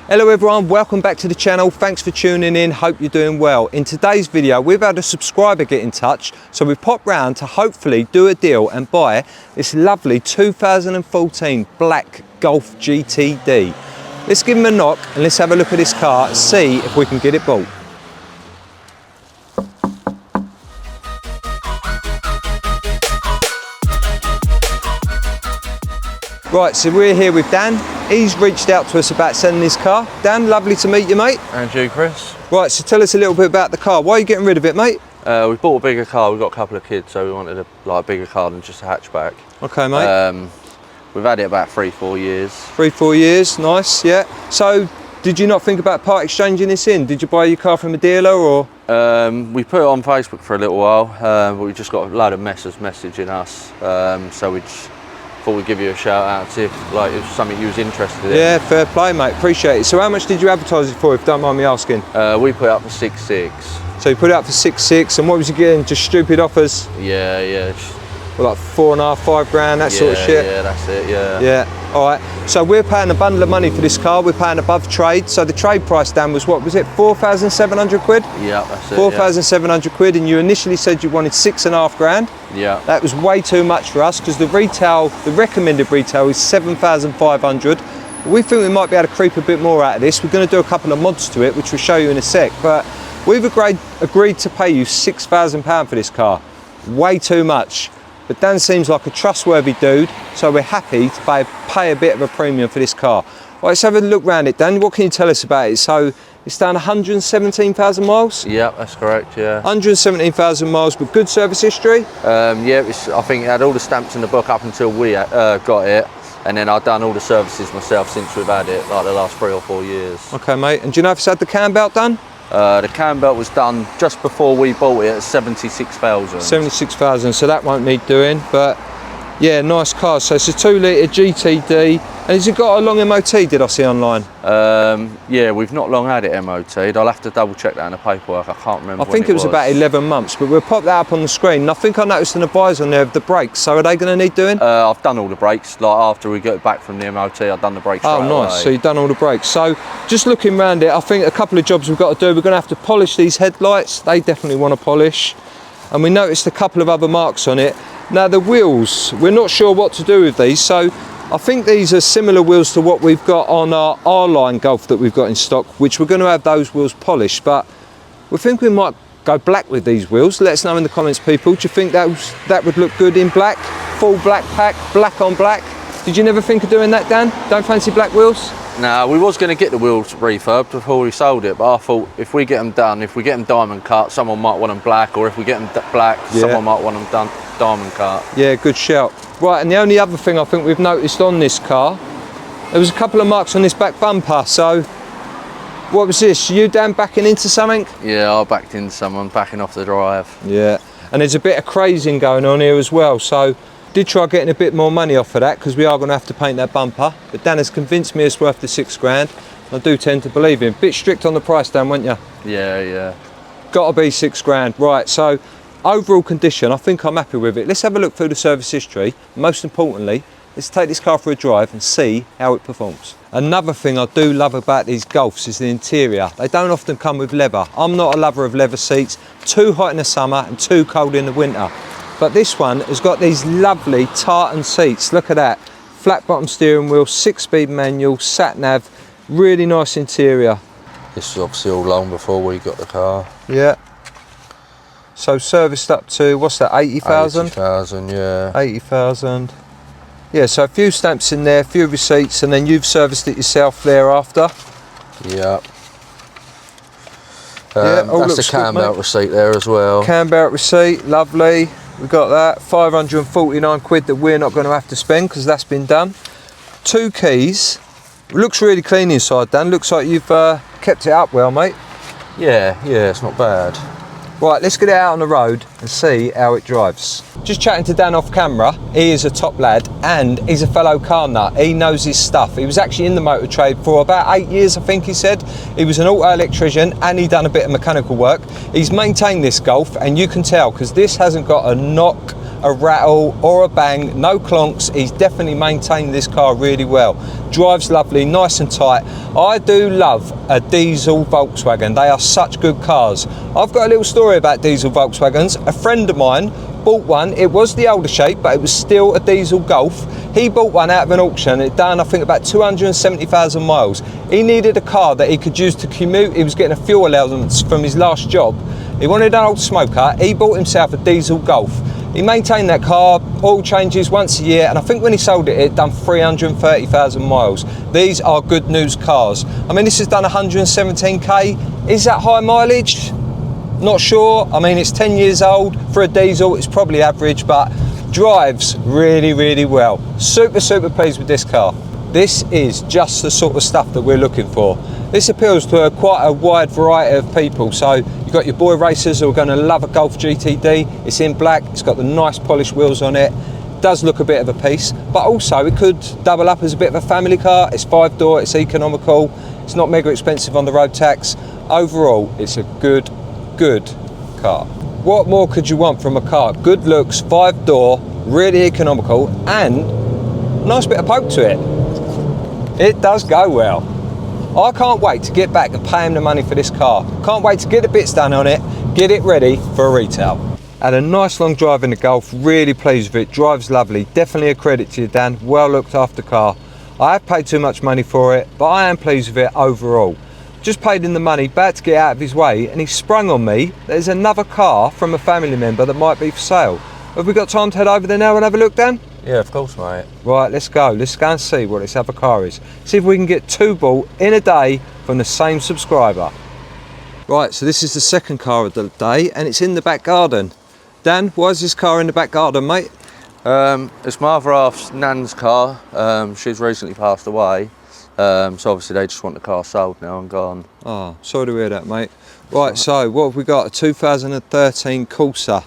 Hello everyone, welcome back to the channel. Thanks for tuning in, hope you're doing well. In today's video, we've had a subscriber get in touch, so we've popped round to hopefully do a deal and buy this lovely 2014 black Golf GTD. Let's give him a knock and let's have a look at this car and see if we can get it bought. Right, so we're here with Dan. He's reached out to us about selling his car. Dan, lovely to meet you, mate. And you, Chris. Right, so tell us a little bit about the car. Why are you getting rid of it, mate? We bought a bigger car. We've got a couple of kids, so we wanted a bigger car than just a hatchback. Okay, mate. We've had it about 3-4 years. 3-4 years, nice, yeah. So, did you not think about part exchanging this in? Did you buy your car from a dealer or? We put it on Facebook for a little while, but we just got a load of messaging us. So we just thought we'd give you a shout out and see if it was something you was interested in. Yeah, fair play, mate, appreciate it. So how much did you advertise it for, if you don't mind me asking? We put it up for 6.6. So you put it up for 6.6, and what was you getting, just stupid offers? Yeah. Well, like 4.5, 5 grand, that sort of shit? Yeah, that's it, yeah. Yeah, all right. So we're paying a bundle of money for this car. We're paying above trade. So the trade price, Dan, was what was it, 4,700 quid? Yeah, that's it. 4,700 quid, and you initially said you wanted 6.5 grand. Yeah. That was way too much for us because the recommended retail is 7,500. We think we might be able to creep a bit more out of this. We're going to do a couple of mods to it, which we'll show you in a sec. But we've agreed to pay you £6,000 for this car. Way too much. But Dan seems like a trustworthy dude, so we're happy to pay a bit of a premium for this car. Right, let's have a look around it, Dan. What can you tell us about it? So it's done 117,000 miles? Yeah, that's correct, yeah. 117,000 miles with good service history? Yeah, I think it had all the stamps in the book up until we got it. And then I've done all the services myself since we've had it, like the last 3 or 4 years. Okay, mate. And do you know if it's had the cam belt done? The cam belt was done just before we bought it at 76,000. 76,000, so that won't need doing, but yeah, nice car. So it's a 2 litre GTD, and has it got a long MOT, did I see online? Yeah, we've not long had it MOT'd. I'll have to double check that in the paperwork, I can't remember. I think it was about 11 months, but we'll pop that up on the screen. And I think I noticed an advisor on there of the brakes, so are they going to need doing? I've done all the brakes, like after we got back from the MOT, I've done the brakes Oh, right nice, away. so you've done all the brakes. So just looking around it, I think a couple of jobs we've got to do. We're going to have to polish these headlights, they definitely want to polish. And we noticed a couple of other marks on it. Now the wheels, we're not sure what to do with these, so I think these are similar wheels to what we've got on our R-Line Golf that we've got in stock, which we're going to have those wheels polished, but we think we might go black with these wheels. Let us know in the comments, people. Do you think that would look good in black? Full black pack, black on black? Did you never think of doing that, Dan? Don't fancy black wheels? No, we was going to get the wheels refurbed before we sold it, but I thought if we get them done, if we get them diamond cut, someone might want them black, or if we get them black, someone might want them done diamond cut. Yeah, good shout. Right, and the only other thing I think we've noticed on this car, there was a couple of marks on this back bumper. So what was this? You, Dan, backing into something? Yeah, I backed into someone, backing off the drive. Yeah, and there's a bit of crazing going on here as well, so did try getting a bit more money off of that because we are going to have to paint that bumper, but Dan has convinced me it's worth the 6 grand. I do tend to believe him. Bit strict on the price, Dan, weren't you? Yeah. Gotta be 6 grand. Right, so overall condition, I think I'm happy with it. Let's have a look through the service history. Most importantly, let's take this car for a drive and see how it performs. Another thing I do love about these Golfs is the interior. They don't often come with leather. I'm not a lover of leather seats. Too hot in the summer and too cold in the winter. But this one has got these lovely tartan seats. Look at that. Flat bottom steering wheel, 6-speed manual, sat nav, really nice interior. This was obviously all long before we got the car. Yeah. So serviced up to, what's that, 80,000? 80,000, yeah. 80,000. Yeah, so a few stamps in there, a few receipts, and then you've serviced it yourself thereafter. Yeah. That's the cam belt receipt there as well. Cam belt receipt, lovely. We've got that. 549 quid that we're not going to have to spend because that's been done. 2 keys. Looks really clean inside, Dan. Looks like you've kept it up well, mate. Yeah, it's not bad. Right, let's get it out on the road and see how it drives. Just chatting to Dan off camera. He is a top lad and he's a fellow car nut. He knows his stuff. He was actually in the motor trade for about 8 years, I think he said. He was an auto electrician and he done a bit of mechanical work. He's maintained this Golf and you can tell because this hasn't got a knock a rattle or a bang, no clonks. He's definitely maintained this car really well. Drives lovely, nice and tight. I do love a diesel Volkswagen. They are such good cars. I've got a little story about diesel Volkswagens. A friend of mine bought one. It was the older shape, but it was still a diesel Golf. He bought one out of an auction. It done, I think, about 270,000 miles. He needed a car that he could use to commute. He was getting a fuel allowance from his last job. He wanted an old smoker. He bought himself a diesel Golf. He maintained that car, oil changes once a year, and I think when he sold it, it done 330,000 miles. These are good news cars. I mean, this has done 117k. Is that high mileage? Not sure. I mean, it's 10 years old. For a diesel, it's probably average, but drives really, really well. Super, super pleased with this car. This is just the sort of stuff that we're looking for. This appeals to quite a wide variety of people. So you've got your boy racers who are going to love a Golf GTD. It's in black, it's got the nice polished wheels on it. Does look a bit of a piece, but also it could double up as a bit of a family car. It's 5-door, it's economical, it's not mega expensive on the road tax. Overall, it's a good car. What more could you want from a car? Good looks, 5-door, really economical, and nice bit of poke to it. It does go well. I can't wait to get back and pay him the money for this car. Can't wait to get the bits done on it, get it ready for retail. Had a nice long drive in the Golf, really pleased with it, drives lovely, definitely a credit to you, Dan, well looked after car. I have paid too much money for it, but I am pleased with it overall. Just paid him the money, about to get out of his way, and he sprung on me there's another car from a family member that might be for sale. Have we got time to head over there now and have a look, Dan? Yeah, of course, mate. Right, let's go and see what this other car is. See if we can get 2 bought in a day from the same subscriber. Right, so this is the second car of the day, and it's in the back garden. Dan, why is this car in the back garden, mate? It's my other half's nan's car. She's recently passed away. So obviously they just want the car sold now and gone. Oh, sorry to hear that, mate. Right, so what have we got? A 2013 Corsa.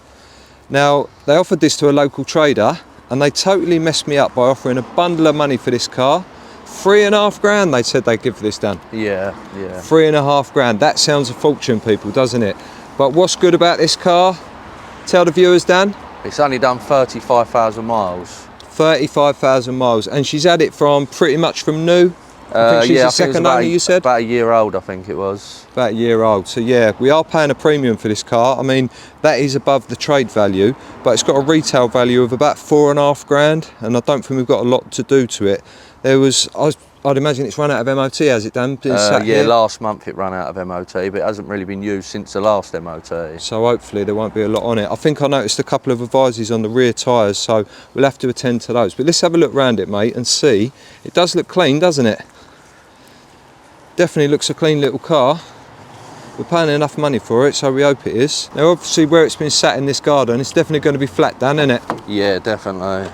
Now, they offered this to a local trader, and they totally messed me up by offering a bundle of money for this car. 3.5 grand they said they'd give for this, Dan. Yeah. 3.5 grand. That sounds a fortune, people, doesn't it? But what's good about this car? Tell the viewers, Dan. It's only done 35,000 miles. 35,000 miles, and she's had it from pretty much from new. I think she's yeah, a second owner, you said? About a year old, I think it was. About a year old. So yeah, we are paying a premium for this car. I mean, that is above the trade value, but it's got a retail value of about 4.5 grand, and I don't think we've got a lot to do to it. I'd imagine it's run out of MOT, has it, Dan? Yeah, last month it ran out of MOT, but it hasn't really been used since the last MOT. So hopefully there won't be a lot on it. I think I noticed a couple of advisories on the rear tyres, so we'll have to attend to those. But let's have a look around it, mate, and see. It does look clean, doesn't it? Definitely looks a clean little car. We're paying enough money for it, so we hope it is. Now obviously where it's been sat in this garden, it's definitely going to be flat down, isn't it? Yeah, definitely.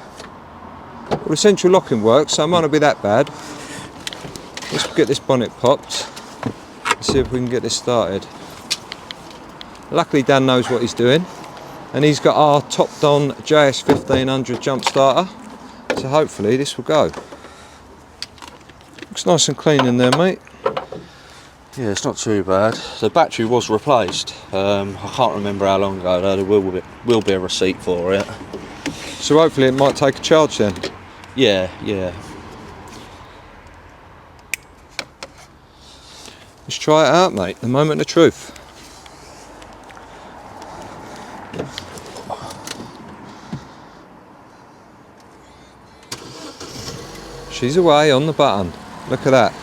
Well, the central locking works, so it might not be that bad. Let's get this bonnet popped and see if we can get this started. Luckily Dan knows what he's doing, and he's got our topped on JS 1500 jump starter, so hopefully this will go. Looks nice and clean in there, mate. Yeah, it's not too bad. The battery was replaced. I can't remember how long ago, though. There will be a receipt for it. So hopefully it might take a charge then. Yeah. Let's try it out, mate. The moment of truth. She's away on the button. Look at that.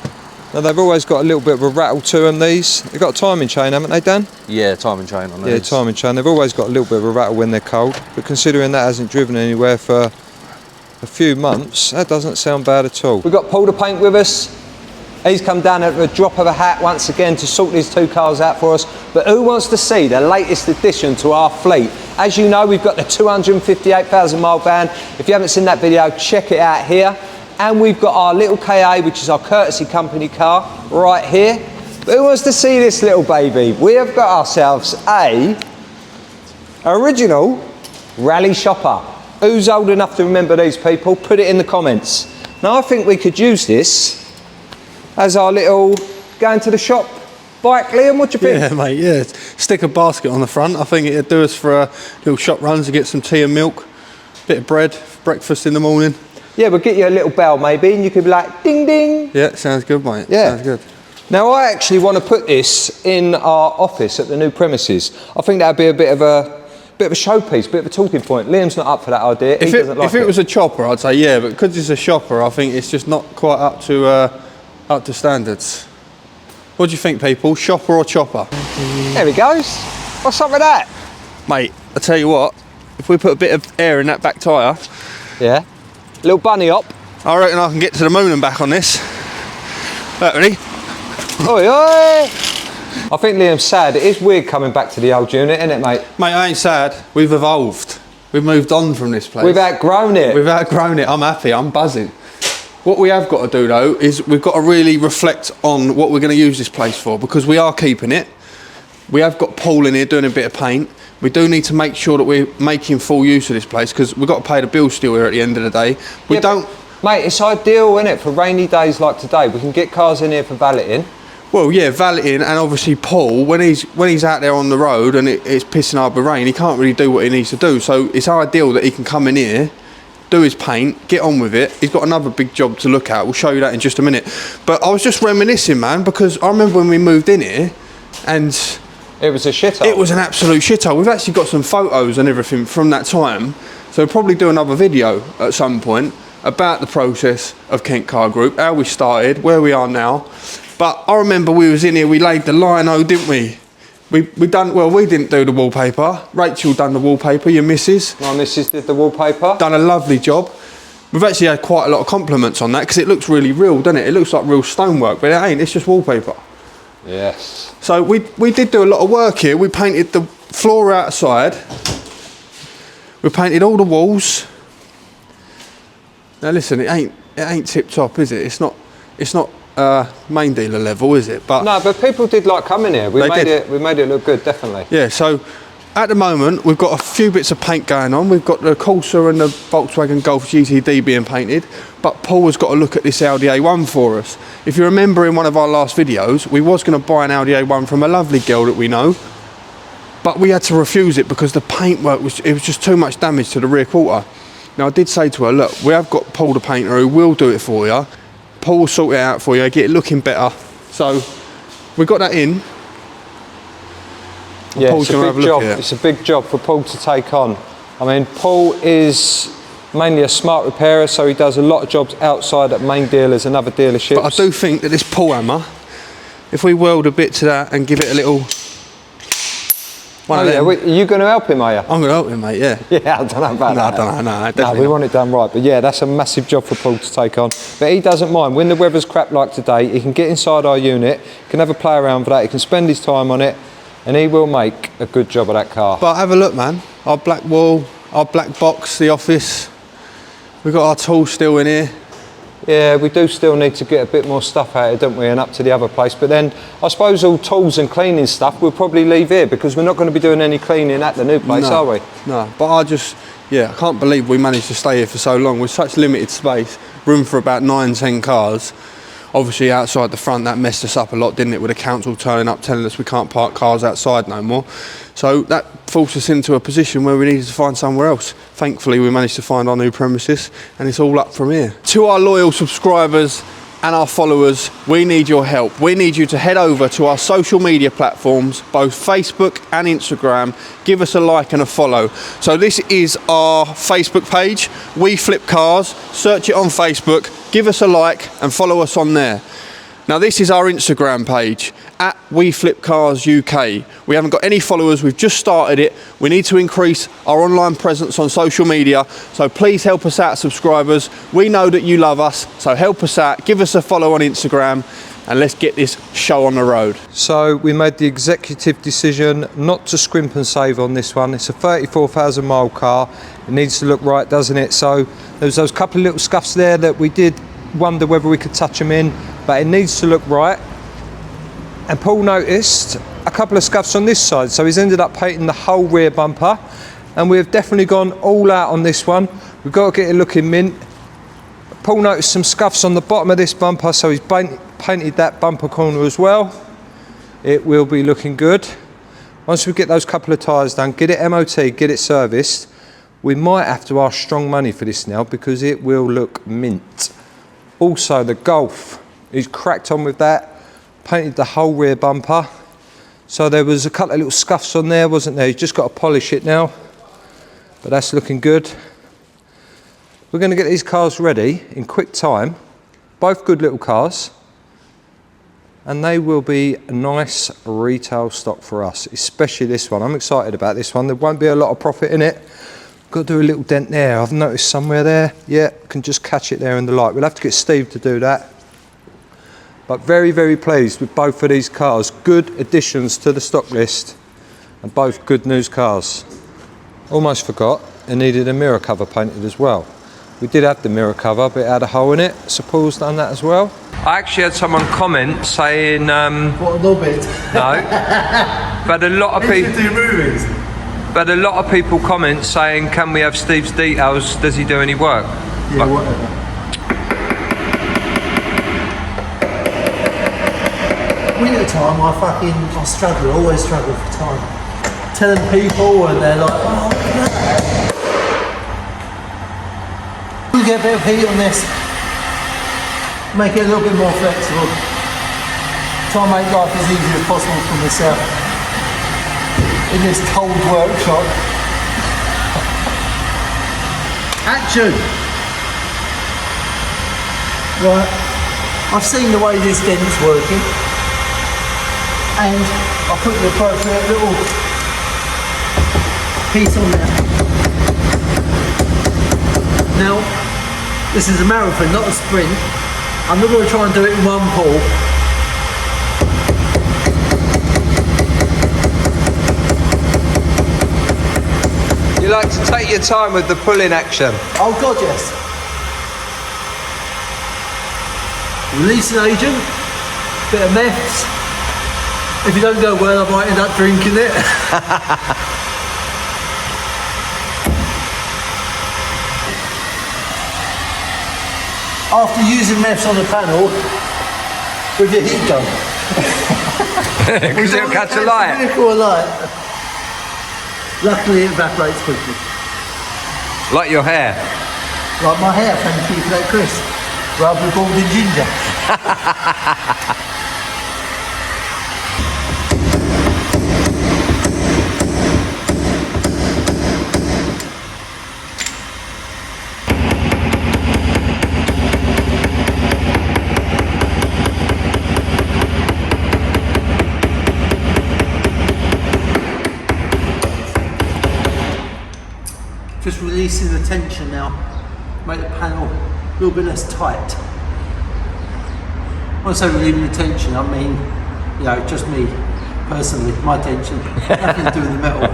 Now they've always got a little bit of a rattle to them, these. They've got a timing chain, haven't they, Dan? Yeah, timing chain on these. Yeah, timing chain. They've always got a little bit of a rattle when they're cold, but considering that hasn't driven anywhere for a few months, that doesn't sound bad at all. We've got Paul the Paint with us. He's come down at the drop of a hat once again to sort these 2 cars out for us. But who wants to see the latest addition to our fleet? As you know, we've got the 258,000 mile van. If you haven't seen that video, check it out here. And we've got our little KA, which is our courtesy company car, right here. But who wants to see this little baby? We have got ourselves a original rally shopper. Who's old enough to remember these people? Put it in the comments. Now I think we could use this as our little going to the shop bike. Liam, what do you think? Yeah, mate, yeah. Stick a basket on the front. I think it'd do us for little shop runs to get some tea and milk. Bit of bread, breakfast in the morning. Yeah, we'll get you a little bell maybe, and you could be like, ding ding. Yeah, sounds good, mate. Yeah. Sounds good. Now I actually want to put this in our office at the new premises. I think that'd be a bit of a showpiece, bit of a talking point. Liam's not up for that idea. He doesn't like it. If it was a chopper, I'd say yeah, but because it's a shopper, I think it's just not quite up to standards. What do you think, people? Shopper or chopper? There he goes. What's up with that? Mate, I tell you what, if we put a bit of air in that back tyre, Yeah. Little bunny hop. I reckon I can get to the moon and back on this. Right, ready? Oi, oi. I think Liam's sad. It is weird coming back to the old unit, isn't it, mate? Mate, I ain't sad. We've evolved. We've moved on from this place. We've outgrown it. We've outgrown it. I'm happy. I'm buzzing. What we have got to do though is we've got to really reflect on what we're going to use this place for, because we are keeping it. We have got Paul in here doing a bit of paint. We do need to make sure that we're making full use of this place, because we've got to pay the bill still here at the end of the day. We don't... Mate, it's ideal, isn't it, for rainy days like today. We can get cars in here for valeting. Well, yeah, valeting, and obviously Paul, when he's out there on the road and it's pissing hard with rain, he can't really do what he needs to do. So it's ideal that he can come in here, do his paint, get on with it. He's got another big job to look at. We'll show you that in just a minute. But I was just reminiscing, man, because I remember when we moved in here and... It was a shithole. It was an absolute shithole. We've actually got some photos and everything from that time. So we'll probably do another video at some point about the process of Kent Car Group, how we started, where we are now. But I remember we was in here, we laid the lino, didn't we? We didn't do the wallpaper. Rachel done the wallpaper, your missus. My missus did the wallpaper. Done a lovely job. We've actually had quite a lot of compliments on that, because it looks really real, doesn't it? It looks like real stonework, but it ain't, it's just wallpaper. Yes. So we did do a lot of work here. We painted the floor outside. We painted all the walls. Now listen, it ain't tip top, is it? It's not main dealer level, is it? But no, but people did like coming here. We made it look good, definitely. Yeah. So at the moment we've got a few bits of paint going on. We've got the Corsa and the Volkswagen Golf GTD being painted, but Paul has got to look at this Audi A1 for us. If you remember in one of our last videos, we was going to buy an Audi A1 from a lovely girl that we know, but we had to refuse it because the paintwork was just too much damage to the rear quarter. Now I did say to her, look, we have got Paul the painter who will do it for you. Paul will sort it out for you, get it looking better. So we got that in. Yeah, it's a big job. It's a big job for Paul to take on. I mean, Paul is mainly a smart repairer, so he does a lot of jobs outside at main dealers and other dealerships. But I do think that this pull hammer, if we weld a bit to that and give it a little... Are you going to help him, are you? I'm going to help him, mate, yeah. Yeah, I don't know about that. No, we want it done right. But yeah, that's a massive job for Paul to take on. But he doesn't mind. When the weather's crap like today, he can get inside our unit, can have a play around with that, he can spend his time on it, and he will make a good job of that car. But have a look, man. Our black wall, our black box, the office. We've got our tools still in here. Yeah, we do still need to get a bit more stuff out here, don't we, and up to the other place. But then I suppose all tools and cleaning stuff we'll probably leave here, because we're not going to be doing any cleaning at the new place, are we? No, but I can't believe we managed to stay here for so long with such limited space, room for about 9-10 cars. Obviously outside the front that messed us up a lot, didn't it, with the council turning up telling us we can't park cars outside no more. So that forced us into a position where we needed to find somewhere else. Thankfully we managed to find our new premises, and it's all up from here. To our loyal subscribers and our followers, we need your help. We need you to head over to our social media platforms, both Facebook and Instagram. Give us a like and a follow. So this is our Facebook page, We Flip Cars. Search it on Facebook, give us a like and follow us on there. Now this is our Instagram page, at We Flip Cars UK. We haven't got any followers, we've just started it. We need to increase our online presence on social media, so please help us out, subscribers. We know that you love us, so help us out, give us a follow on Instagram, and let's get this show on the road. So we made the executive decision not to scrimp and save on this one. It's a 34,000 mile car. It needs to look right, doesn't it? So there was those couple of little scuffs there that we did wonder whether we could touch them in, but it needs to look right. And Paul noticed a couple of scuffs on this side, so he's ended up painting the whole rear bumper, and we've definitely gone all out on this one. We've got to get it looking mint. Paul noticed some scuffs on the bottom of this bumper, so he's painted that bumper corner as well. It will be looking good. Once we get those couple of tyres done, get it MOT, get it serviced, We might have to ask strong money for this now because it will look mint. Also the Golf, he's cracked on with that, painted the whole rear bumper. So there was a couple of little scuffs on there, wasn't there? He's just got to polish it now, but that's looking good. We're going to get these cars ready in quick time, both good little cars, and they will be a nice retail stock for us, especially this one. I'm excited about this one. There won't be a lot of profit in it. Got to do a little dent there. I've noticed somewhere there. Yeah, can just catch it there in the light. We'll have to get Steve to do that. But very, very pleased with both of these cars. Good additions to the stock list and both good news cars. Almost forgot, it needed a mirror cover painted as well. We did have the mirror cover, but it had a hole in it, so Paul's done that as well. I actually had someone comment saying... what a knobhead. No, but a lot of people... do movies. But a lot of people comment saying, can we have Steve's details, does he do any work? Yeah, like, whatever. Winter time, I struggle, always struggle for time. Telling people and they're like, oh, look at that. We get a bit of heat on this, make it a little bit more flexible. Try and make life as easy as possible for myself in this cold workshop. Action! Right, I've seen the way this dent's working and I put the appropriate little piece on there. Now, this is a marathon, not a sprint. I'm not going to try and do it in one pull. You like to take your time with the pulling action? Oh God, yes. Release an agent, bit of meths. If you don't go well, I might end up drinking it. After using meths on the panel, with your heat gun. Because it'll catch a light. Vehicle light. Luckily it evaporates quickly. Like your hair. Like my hair, thank you for that, Chris. Rather bald and ginger. Just releasing the tension now, make the panel a little bit less tight. When I say relieving the tension, I mean, you know, just me, personally, my tension, nothing to do with the metal.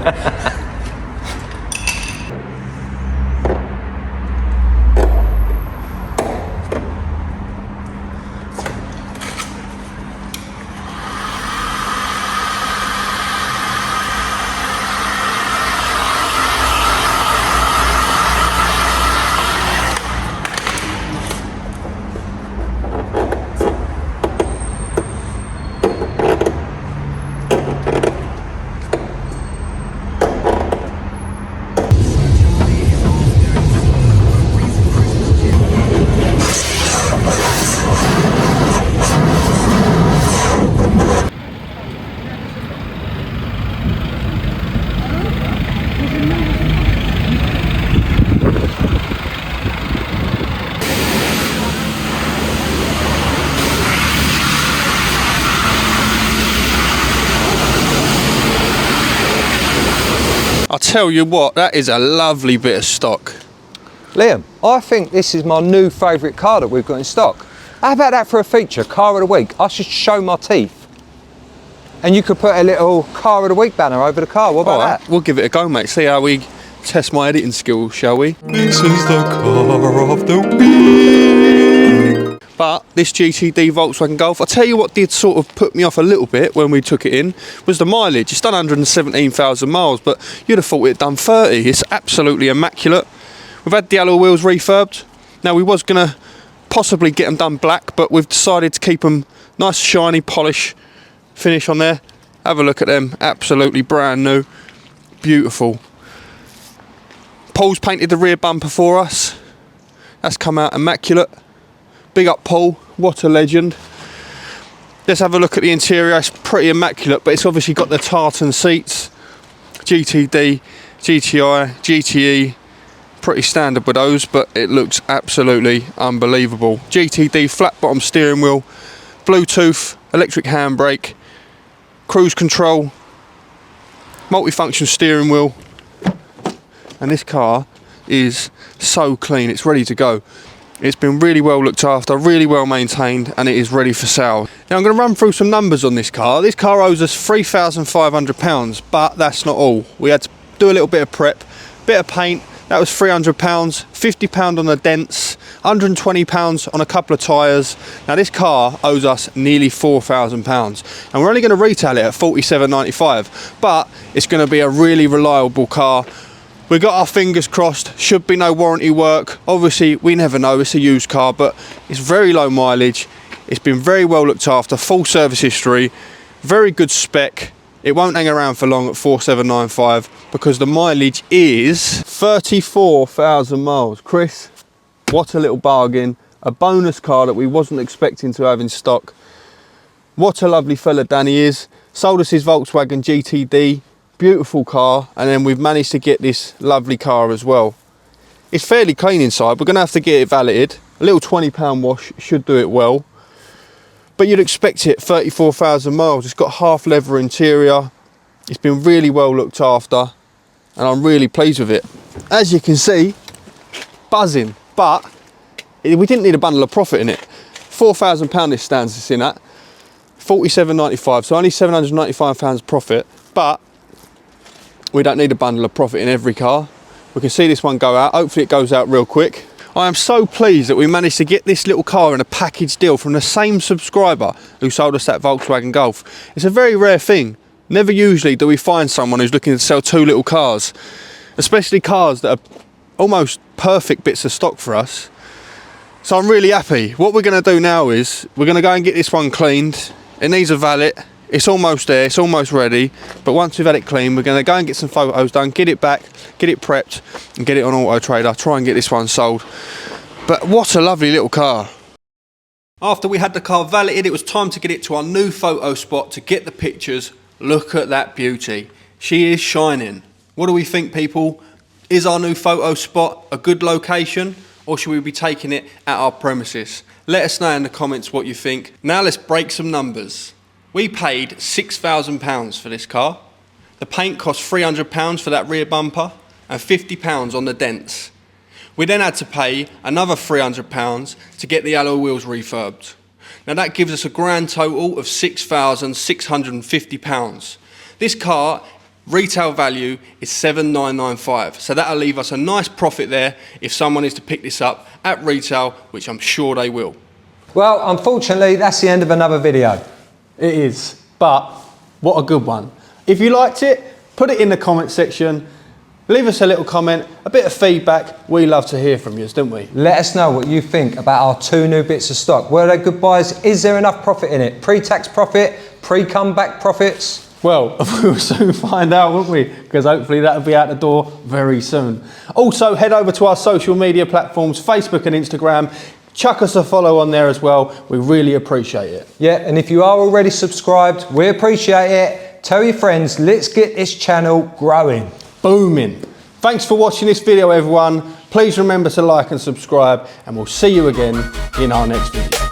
I tell you what, that is a lovely bit of stock. Liam, I think this is my new favourite car that we've got in stock. How about that for a feature, car of the week? I should show my teeth. And you could put a little car of the week banner over the car. What about that? We'll give it a go, mate. See how we test my editing skills, shall we? This is the car of the week. But this GTD Volkswagen Golf, I tell you what did sort of put me off a little bit when we took it in, was the mileage. It's done 117,000 miles, but you'd have thought it had done 30. It's absolutely immaculate. We've had the alloy wheels refurbed. Now, we was going to possibly get them done black, but we've decided to keep them nice, shiny, polish finish on there. Have a look at them. Absolutely brand new. Beautiful. Paul's painted the rear bumper for us. That's come out immaculate. Big up Paul, what a legend. Let's have a look at the interior. It's pretty immaculate, but it's obviously got the tartan seats. GTD, GTI, GTE, pretty standard with those, but it looks absolutely unbelievable. GTD flat bottom steering wheel, Bluetooth, electric handbrake, cruise control, multifunction steering wheel, and this car is so clean, it's ready to go. It's been really well looked after, really well maintained, and it is ready for sale. Now I'm going to run through some numbers on this car. This car owes us £3,500, but that's not all. We had to do a little bit of prep, bit of paint, that was £300, £50 on the dents, £120 on a couple of tyres. Now this car owes us nearly £4,000, and we're only going to retail it at $47.95, but it's going to be a really reliable car. We've got our fingers crossed, should be no warranty work. Obviously, we never know, it's a used car, but it's very low mileage. It's been very well looked after, full service history, very good spec. It won't hang around for long at 4795 because the mileage is 34,000 miles. Chris, what a little bargain. A bonus car that we wasn't expecting to have in stock. What a lovely fella Danny is. Sold us his Volkswagen GTD. Beautiful car, and then we've managed to get this lovely car as well. It's fairly clean inside. We're going to have to get it valeted. A little £20 wash should do it well, but you'd expect it. 34,000 miles. It's got half leather interior. It's been really well looked after, and I'm really pleased with it. As you can see, buzzing, but we didn't need a bundle of profit in it. £4,000 this stands us in at £47.95, so only £795 profit, but we don't need a bundle of profit in every car. We can see this one go out. Hopefully it goes out real quick. I am so pleased that we managed to get this little car in a package deal from the same subscriber who sold us that Volkswagen Golf. It's a very rare thing. Never usually do we find someone who's looking to sell two little cars, especially cars that are almost perfect bits of stock for us. So I'm really happy. What we're going to do now is we're going to go and get this one cleaned. It needs a valet. It's almost there, it's almost ready, but once we've had it clean, we're going to go and get some photos done, get it back, get it prepped, and get it on Auto Trader, try and get this one sold. But what a lovely little car. After we had the car valeted, it was time to get it to our new photo spot to get the pictures. Look at that beauty. She is shining. What do we think, people? Is our new photo spot a good location, or should we be taking it at our premises? Let us know in the comments what you think. Now let's break some numbers. We paid £6,000 for this car. The paint cost £300 for that rear bumper and £50 on the dents. We then had to pay another £300 to get the alloy wheels refurbed. Now that gives us a grand total of £6,650. This car, retail value is $7,995. So that'll leave us a nice profit there if someone is to pick this up at retail, which I'm sure they will. Well, unfortunately, that's the end of another video. It is, but what a good one. If you liked it, put it in the comment section. Leave us a little comment, a bit of feedback. We love to hear from you, don't we? Let us know what you think about our two new bits of stock. Were they good buys? Is there enough profit in it? Pre-tax profit? Pre-comeback profits? Well, we'll soon find out, won't we? Because hopefully that'll be out the door very soon. Also, head over to our social media platforms, Facebook and Instagram. Chuck us a follow on there as well. We really appreciate it. Yeah, and if you are already subscribed, we appreciate it. Tell your friends, let's get this channel growing. Booming. Thanks for watching this video, everyone. Please remember to like and subscribe, and we'll see you again in our next video.